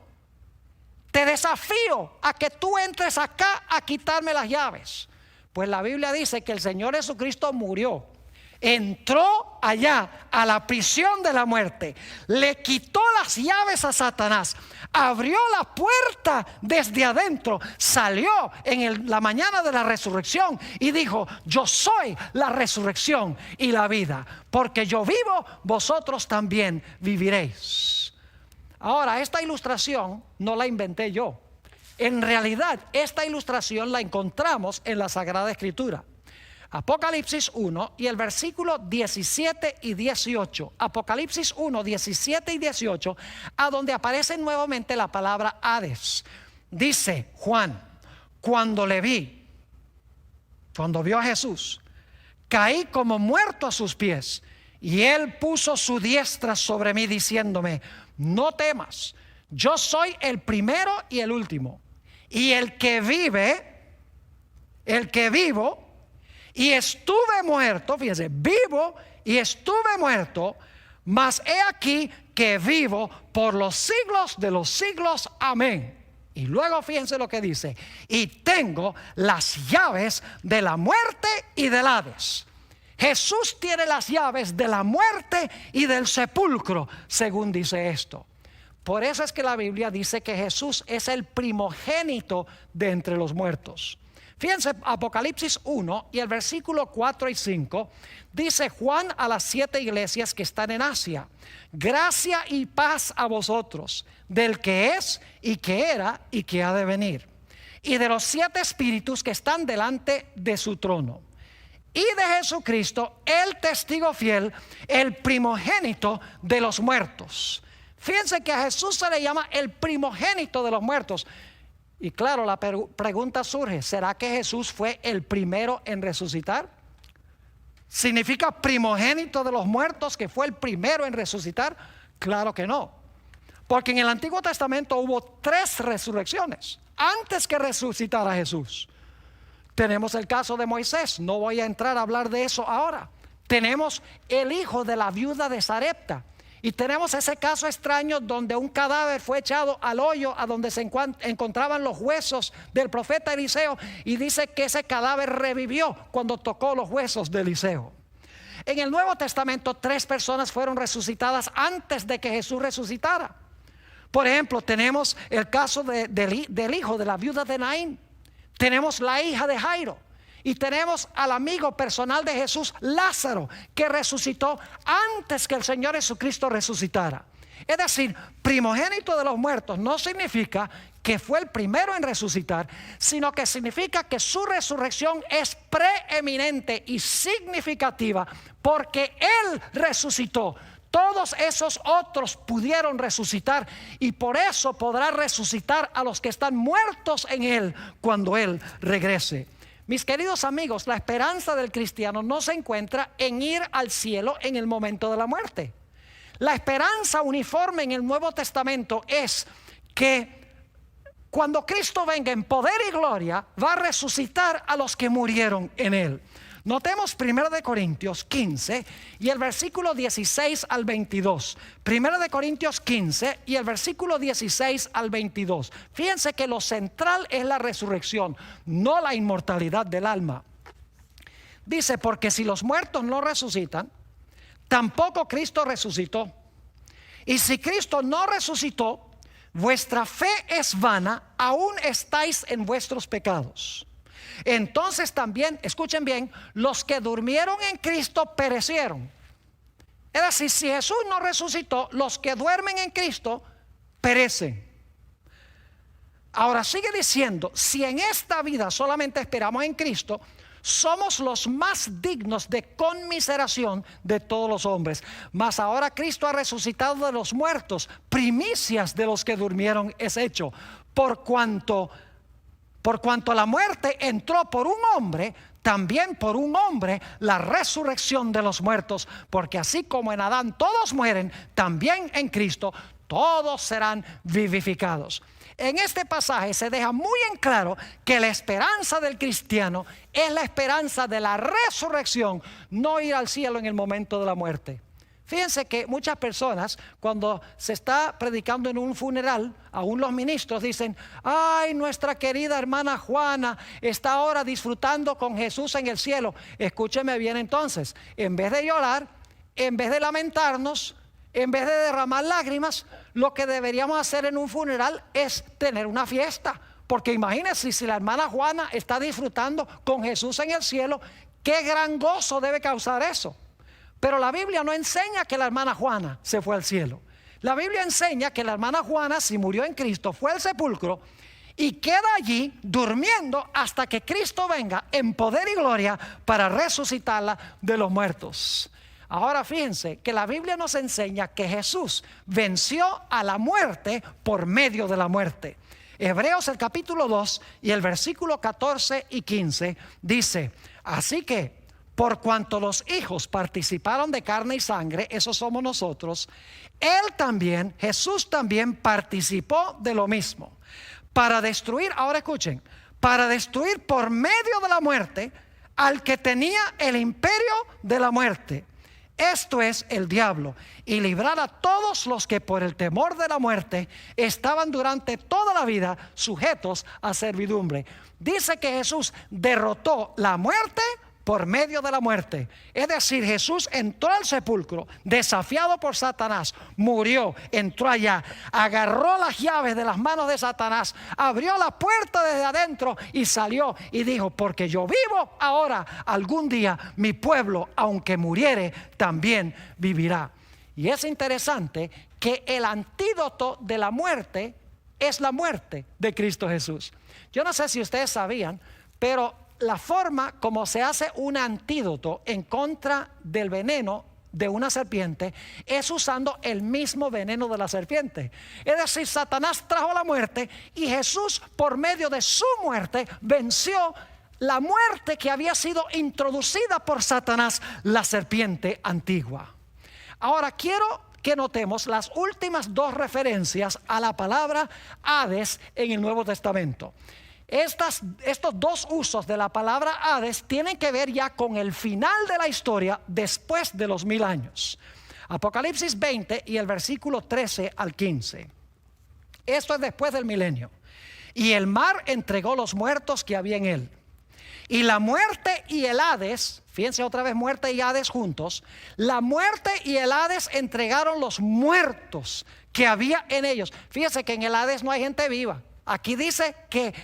te desafío a que tú entres acá a quitarme las llaves. Pues la Biblia dice que el Señor Jesucristo murió, entró allá a la prisión de la muerte, le quitó las llaves a Satanás, abrió la puerta desde adentro, salió en la mañana de la resurrección y dijo: yo soy la resurrección y la vida, porque yo vivo, vosotros también viviréis. Ahora, esta ilustración no la inventé yo. En realidad, esta ilustración la encontramos en la Sagrada Escritura. Apocalipsis 1 y el versículo 17 y 18. Apocalipsis 1, 17 y 18, a donde aparece nuevamente la palabra Hades. Dice Juan: cuando vio a Jesús, caí como muerto a sus pies, y él puso su diestra sobre mí diciéndome: no temas, yo soy el primero y el último, y el que vivo, y estuve muerto. Fíjense, vivo y estuve muerto, mas he aquí que vivo por los siglos de los siglos. Amén. Y luego fíjense lo que dice: y tengo las llaves de la muerte y del Hades. Jesús tiene las llaves de la muerte y del sepulcro, según dice esto. Por eso es que la Biblia dice que Jesús es el primogénito de entre los muertos. Fíjense, Apocalipsis 1 y el versículo 4 y 5, dice Juan a las 7 iglesias que están en Asia: gracia y paz a vosotros, del que es y que era y que ha de venir, y de los 7 espíritus que están delante de su trono, y de Jesucristo, el testigo fiel, el primogénito de los muertos. Fíjense que a Jesús se le llama el primogénito de los muertos. Y claro, la pregunta surge: ¿será que Jesús fue el primero en resucitar? ¿Significa primogénito de los muertos que fue el primero en resucitar? Claro que no. Porque en el Antiguo Testamento hubo 3 resurrecciones antes que resucitara Jesús. Tenemos el caso de Moisés, no voy a entrar a hablar de eso ahora. Tenemos el hijo de la viuda de Sarepta. Y tenemos ese caso extraño donde un cadáver fue echado al hoyo a donde se encontraban los huesos del profeta Eliseo, y dice que ese cadáver revivió cuando tocó los huesos de Eliseo. En el Nuevo Testamento 3 personas fueron resucitadas antes de que Jesús resucitara. Por ejemplo, tenemos el caso del hijo de la viuda de Naín. Tenemos la hija de Jairo. Y tenemos al amigo personal de Jesús, Lázaro, que resucitó antes que el Señor Jesucristo resucitara. Es decir, primogénito de los muertos no significa que fue el primero en resucitar, sino que significa que su resurrección es preeminente y significativa, porque Él resucitó. Todos esos otros pudieron resucitar, y por eso podrá resucitar a los que están muertos en Él cuando Él regrese. Mis queridos amigos, la esperanza del cristiano no se encuentra en ir al cielo en el momento de la muerte. La esperanza uniforme en el Nuevo Testamento es que cuando Cristo venga en poder y gloria, va a resucitar a los que murieron en Él. Notemos 1 Corintios 15 y el versículo 16 al 22. 1 Corintios 15 y el versículo 16 al 22. Fíjense que lo central es la resurrección, no la inmortalidad del alma. Dice: porque si los muertos no resucitan, tampoco Cristo resucitó. Y si Cristo no resucitó, vuestra fe es vana, aún estáis en vuestros pecados. Entonces también, escuchen bien, los que durmieron en Cristo perecieron. Es decir, si Jesús no resucitó, los que duermen en Cristo perecen. Ahora sigue diciendo: si en esta vida solamente esperamos en Cristo, somos los más dignos de conmiseración de todos los hombres. Mas ahora Cristo ha resucitado de los muertos, primicias de los que durmieron es hecho. Por cuanto la muerte entró por un hombre, también por un hombre la resurrección de los muertos. Porque así como en Adán todos mueren, también en Cristo todos serán vivificados. En este pasaje se deja muy en claro que la esperanza del cristiano es la esperanza de la resurrección, no ir al cielo en el momento de la muerte. Fíjense que muchas personas, cuando se está predicando en un funeral, aún los ministros dicen: ay, nuestra querida hermana Juana está ahora disfrutando con Jesús en el cielo. Escúcheme bien entonces, en vez de llorar, en vez de lamentarnos, en vez de derramar lágrimas, lo que deberíamos hacer en un funeral es tener una fiesta. Porque imagínense, si la hermana Juana está disfrutando con Jesús en el cielo, qué gran gozo debe causar eso. Pero la Biblia no enseña que la hermana Juana se fue al cielo. La Biblia enseña que la hermana Juana, si murió en Cristo, fue al sepulcro y queda allí durmiendo hasta que Cristo venga en poder y gloria para resucitarla de los muertos. Ahora fíjense que la Biblia nos enseña que Jesús venció a la muerte por medio de la muerte. Hebreos el capítulo 2 y el versículo 14 y 15 dice: así que por cuanto los hijos participaron de carne y sangre, esos somos nosotros, Él también, Jesús también participó de lo mismo, para destruir, ahora escuchen, para destruir por medio de la muerte al que tenía el imperio de la muerte, esto es el diablo, y librar a todos los que por el temor de la muerte estaban durante toda la vida sujetos a servidumbre. Dice que Jesús derrotó la muerte por medio de la muerte. Es decir, Jesús entró al sepulcro desafiado por Satanás, murió, entró allá, agarró las llaves de las manos de Satanás, abrió la puerta desde adentro y salió y dijo: porque yo vivo ahora, algún día mi pueblo, aunque muriere, también vivirá. Y es interesante que el antídoto de la muerte es la muerte de Cristo Jesús. Yo no sé si ustedes sabían, pero la forma como se hace un antídoto en contra del veneno de una serpiente es usando el mismo veneno de la serpiente. Es decir, Satanás trajo la muerte y Jesús, por medio de su muerte, venció la muerte que había sido introducida por Satanás, la serpiente antigua. Ahora quiero que notemos las últimas dos referencias a la palabra Hades en el Nuevo Testamento. Estos dos usos de la palabra Hades tienen que ver ya con el final de la historia después de los 1000 años. Apocalipsis 20 y el versículo 13 al 15. Esto es después del milenio. Y el mar entregó los muertos que había en él. Y la muerte y el Hades, fíjense otra vez, muerte y Hades juntos. La muerte y el Hades entregaron los muertos que había en ellos. Fíjense que en el Hades no hay gente viva. Aquí dice que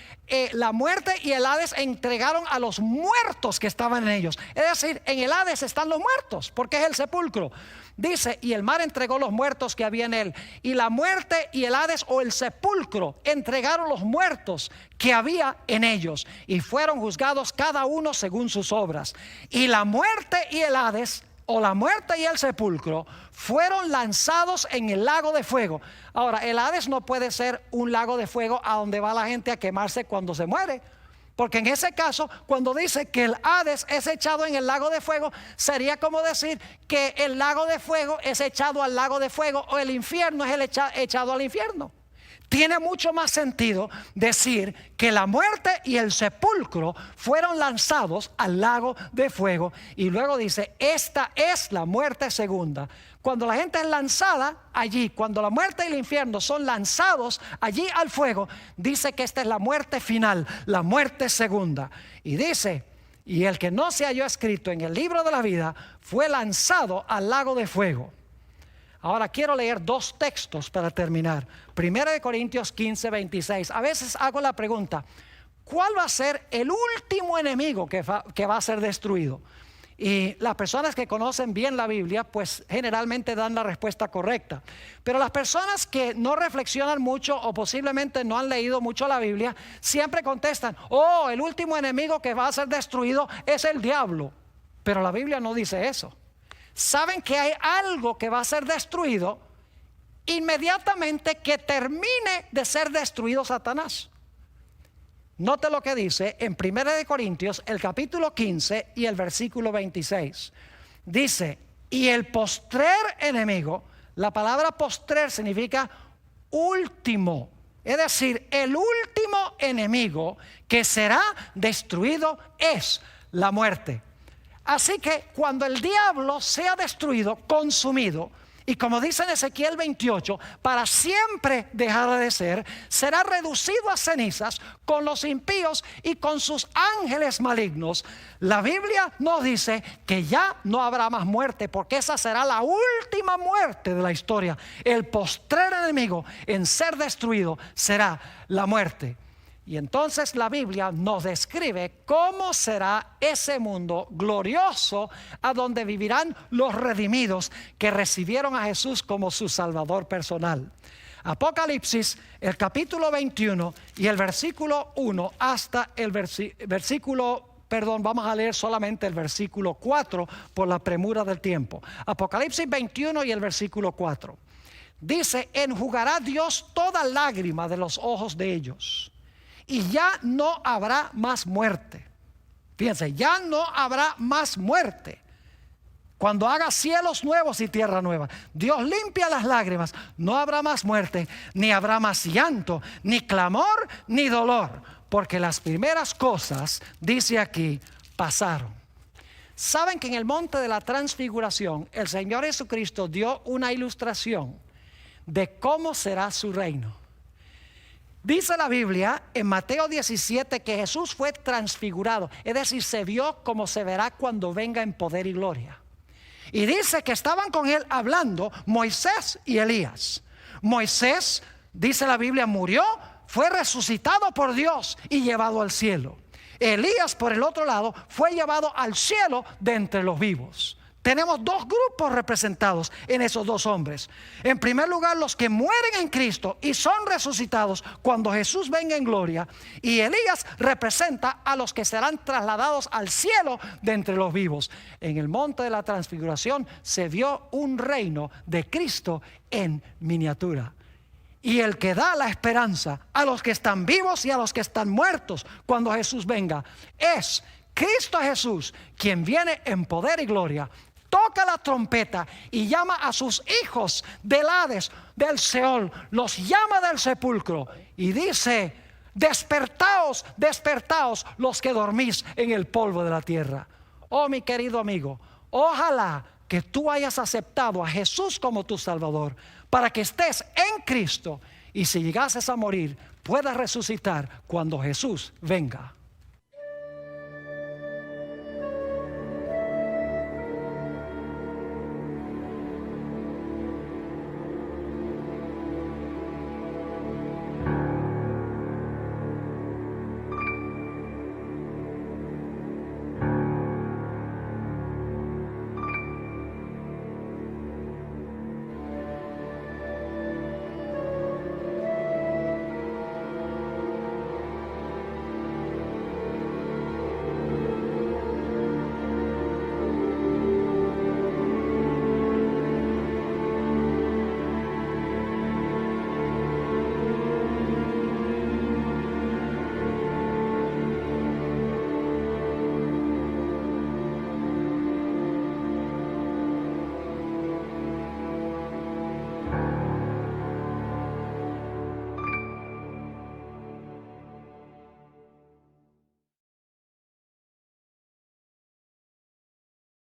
la muerte y el Hades entregaron a los muertos que estaban en ellos. Es decir, en el Hades están los muertos, porque es el sepulcro. Dice: y el mar entregó los muertos que había en él. Y la muerte y el Hades, o el sepulcro, entregaron los muertos que había en ellos. Y fueron juzgados cada uno según sus obras. Y la muerte y el Hades, o la muerte y el sepulcro, fueron lanzados en el lago de fuego. Ahora, el Hades no puede ser un lago de fuego a donde va la gente a quemarse cuando se muere, porque en ese caso, cuando dice que el Hades es echado en el lago de fuego, sería como decir que el lago de fuego es echado al lago de fuego, o el infierno es echado al infierno. Tiene mucho más sentido decir que la muerte y el sepulcro fueron lanzados al lago de fuego. Y luego dice: esta es la muerte segunda. Cuando la gente es lanzada allí, cuando la muerte y el infierno son lanzados allí al fuego, dice que esta es la muerte final, la muerte segunda. Y dice: y el que no se halló escrito en el libro de la vida fue lanzado al lago de fuego. Ahora quiero leer dos textos para terminar. 1 Corintios 15, 26. A veces hago la pregunta: ¿cuál va a ser el último enemigo que va a ser destruido? Y las personas que conocen bien la Biblia, pues generalmente dan la respuesta correcta. Pero las personas que no reflexionan mucho o posiblemente no han leído mucho la Biblia, siempre contestan, oh, el último enemigo que va a ser destruido es el diablo. Pero la Biblia no dice eso. Saben que hay algo que va a ser destruido inmediatamente que termine de ser destruido Satanás. Note lo que dice en 1 Corintios, el capítulo 15 y el versículo 26. Dice, y el postrer enemigo, la palabra postrer significa último. Es decir, el último enemigo que será destruido es la muerte. Así que cuando el diablo sea destruido, consumido, y como dice en Ezequiel 28, para siempre dejará de ser, será reducido a cenizas con los impíos y con sus ángeles malignos. La Biblia nos dice que ya no habrá más muerte, porque esa será la última muerte de la historia. El postrer enemigo en ser destruido será la muerte. Y entonces la Biblia nos describe cómo será ese mundo glorioso a donde vivirán los redimidos que recibieron a Jesús como su Salvador personal. Apocalipsis, el capítulo 21 y el versículo 1 hasta el vamos a leer solamente el versículo 4 por la premura del tiempo. Apocalipsis 21 y el versículo 4. Dice, enjugará Dios toda lágrima de los ojos de ellos. Y ya no habrá más muerte. Fíjense, ya no habrá más muerte. Cuando haga cielos nuevos y tierra nueva, Dios limpia las lágrimas. No habrá más muerte, ni habrá más llanto, ni clamor, ni dolor. Porque las primeras cosas, dice aquí, pasaron. Saben que en el monte de la transfiguración, el Señor Jesucristo dio una ilustración de cómo será su reino. Dice la Biblia en Mateo 17 que Jesús fue transfigurado, es decir, se vio como se verá cuando venga en poder y gloria. Y dice que estaban con él hablando Moisés y Elías. Moisés, dice la Biblia, murió, fue resucitado por Dios y llevado al cielo. Elías, por el otro lado, fue llevado al cielo de entre los vivos. Tenemos dos grupos representados en esos dos hombres. En primer lugar, los que mueren en Cristo y son resucitados cuando Jesús venga en gloria. Y Elías representa a los que serán trasladados al cielo de entre los vivos. En el monte de la transfiguración se vio un reino de Cristo en miniatura. Y el que da la esperanza a los que están vivos y a los que están muertos cuando Jesús venga es Cristo Jesús, quien viene en poder y gloria. Toca la trompeta y llama a sus hijos del Hades, del Seol, los llama del sepulcro y dice, despertaos, despertaos los que dormís en el polvo de la tierra. Oh, mi querido amigo, ojalá que tú hayas aceptado a Jesús como tu Salvador, para que estés en Cristo y si llegases a morir, puedas resucitar cuando Jesús venga.